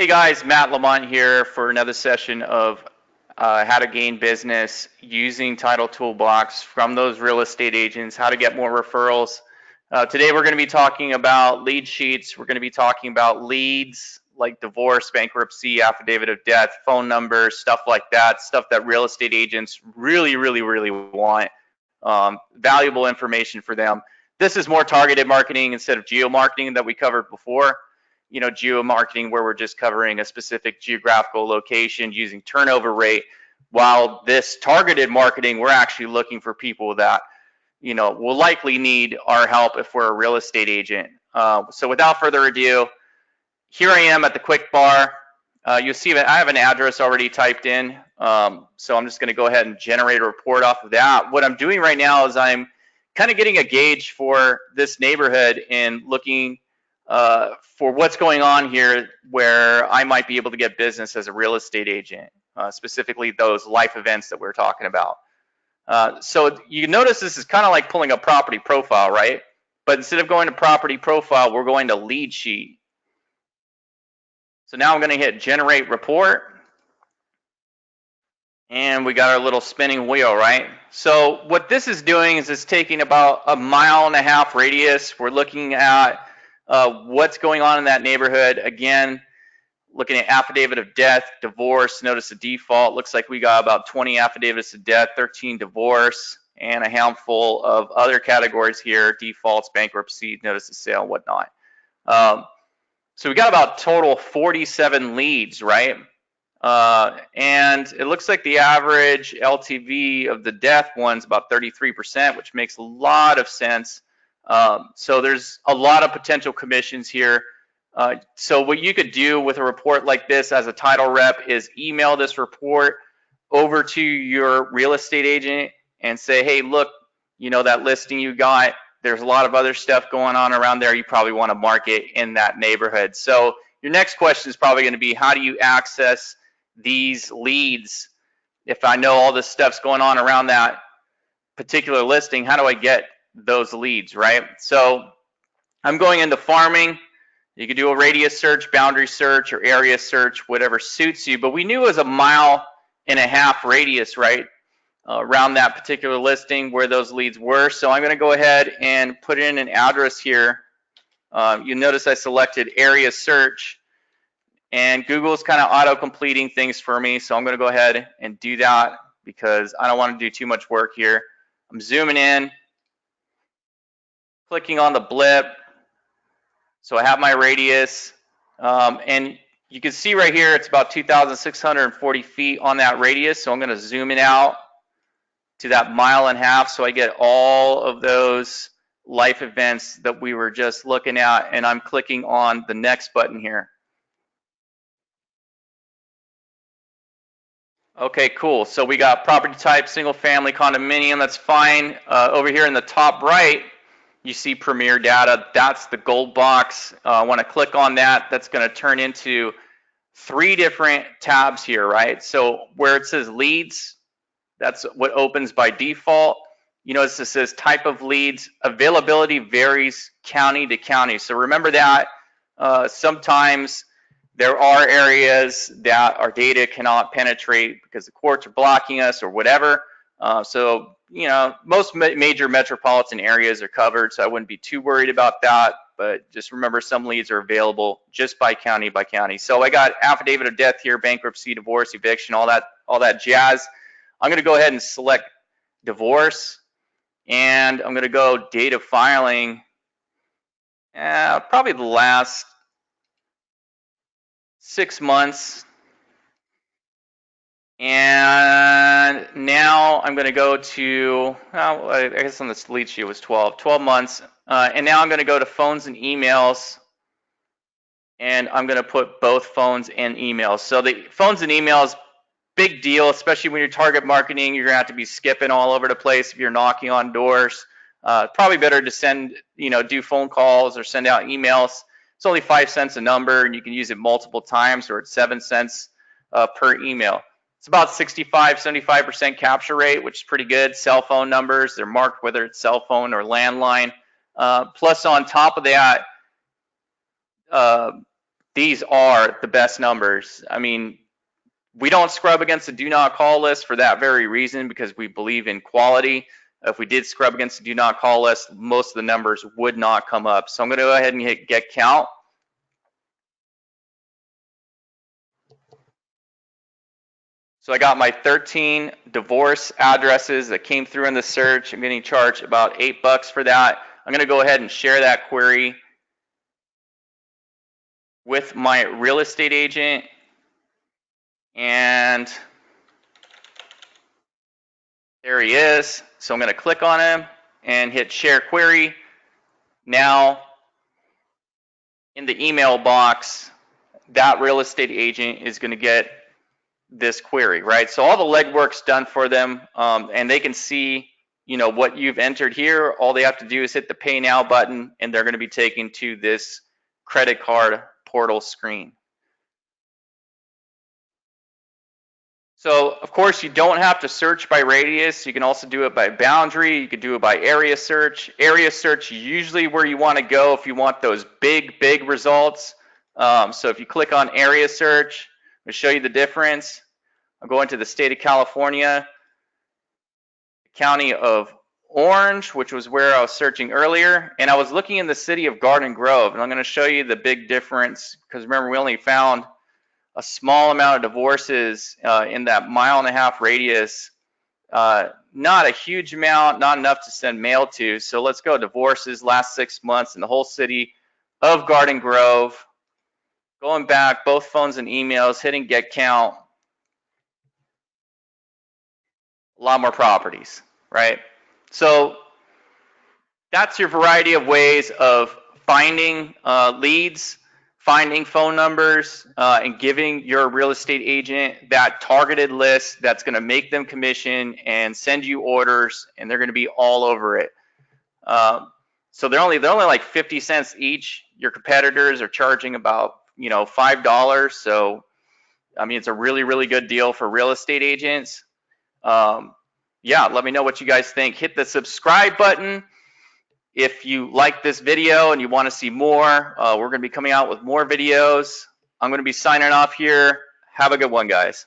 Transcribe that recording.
Hey guys, Matt Lamont here for another session of how to gain business using Title Toolbox from those real estate agents, how to get more referrals. Today we're going to be talking about lead sheets. We're going to be talking about leads like divorce, bankruptcy, affidavit of death, phone numbers, stuff like that, stuff that real estate agents really want, valuable information for them. This is more targeted marketing instead of geo marketing that we covered before. Geo marketing where we're just covering a specific geographical location using turnover rate, while this targeted marketing, we're actually looking for people that, will likely need our help if we're a real estate agent. So without further ado, here I am at the quick bar. You'll see that I have an address already typed in. So I'm just going to go ahead and generate a report off of that. What I'm doing right now is I'm kind of getting a gauge for this neighborhood and looking for what's going on here where I might be able to get business as a real estate agent, specifically those life events that we're talking about. So you notice this is kind of like pulling a property profile, right? But instead of going to property profile, we're going to lead sheet. So now I'm going to hit generate report. And we got our little spinning wheel, right? So what this is doing is it's taking about a 1.5 mile radius. We're looking at what's going on in that neighborhood. Again, looking at affidavit of death, divorce, notice the default. Looks like we got about 20 affidavits of death, 13 divorce, and a handful of other categories here, defaults, bankruptcy, notice of sale, whatnot. So we got about total 47 leads, right? And it looks like the average LTV of the death one's about 33%, which makes a lot of sense. So there's a lot of potential commissions here. So what you could do with a report like this as a title rep is email this report over to your real estate agent and say, hey, look, that listing you got, there's a lot of other stuff going on around there. You probably want to market in that neighborhood. So your next question is probably going to be, how do you access these leads? If I know all this stuff's going on around that particular listing, how do I get those leads, right? So I'm going into farming. You could do a radius search, boundary search, or area search, whatever suits you. But we knew it was a 1.5 mile radius, right, around that particular listing where those leads were. So I'm going to go ahead and put in an address here. You notice I selected area search, and Google is kind of auto-completing things for me. So I'm going to go ahead and do that because I don't want to do too much work here. I'm zooming in, clicking on the blip. So I have my radius, and you can see right here it's about 2,640 feet on that radius. So I'm going to zoom it out to that 1.5 miles so I get all of those life events that we were just looking at, and I'm clicking on the next button here. Okay, cool. So we got property type, single family, condominium, that's fine. Over here in the top right, you see Premier Data. That's the gold box. I want to click on that. That's going to turn into 3 different tabs here, right? So where it says leads, that's what opens by default. You notice it says type of leads. Availability varies county to county. So remember that sometimes there are areas that our data cannot penetrate because the courts are blocking us or whatever. So most major metropolitan areas are covered, so I wouldn't be too worried about that. But just remember, some leads are available just by county. So I got affidavit of death here, bankruptcy, divorce, eviction, all that jazz. I'm going to go ahead and select divorce, and I'm going to go date of filing. Probably the last 6 months. And now I'm going to go to, I guess on this lead sheet was 12 months. And now I'm going to go to phones and emails. And I'm going to put both phones and emails. So the phones and emails, big deal, especially when you're target marketing. You're going to have to be skipping all over the place if you're knocking on doors. Probably better to send, do phone calls or send out emails. It's only 5 cents a number, and you can use it multiple times, or it's 7 cents per email. It's about 65-75% capture rate, which is pretty good. Cell phone numbers, they're marked whether it's cell phone or landline. Plus on top of that, the these are the best numbers. I mean, we don't scrub against the do not call list for that very reason, because we believe in quality. If we did scrub against the do not call list, most of the numbers would not come up. So I'm going to go ahead and hit get count. So I got my 13 divorce addresses that came through in the search. I'm getting charged about $8 for that. I'm going to go ahead and share that query with my real estate agent. And there he is. So I'm going to click on him and hit share query. Now, in the email box, that real estate agent is going to get this query, right? So all the legwork's done for them, and they can see, you know, what you've entered here. All they have to do is hit the pay now button, and they're going to be taken to this credit card portal screen. So of course, you don't have to search by radius. You can also do it by boundary. You could do it by area search. Area search is usually where you want to go if you want those big results. So if you click on area search, I'm going to show you the difference. I'll go into the state of California, the county of Orange, which was where I was searching earlier, and I was looking in the city of Garden Grove, and I'm going to show you the big difference, because remember, we only found a small amount of divorces in that 1.5 mile radius. Not a huge amount, not enough to send mail to. So let's go divorces last 6 months in the whole city of Garden Grove. Going back, both phones and emails, hitting get count. A lot more properties, right? So that's your variety of ways of finding leads, finding phone numbers, and giving your real estate agent that targeted list that's going to make them commission and send you orders, and they're going to be all over it. So they're only like 50 cents each. Your competitors are charging about, you know, $5. So I mean, it's a really good deal for real estate agents. Yeah, let me know what you guys think. Hit the subscribe button if you like this video and you want to see more. We're going to be coming out with more videos. I'm going to be signing off here. Have a good one, guys.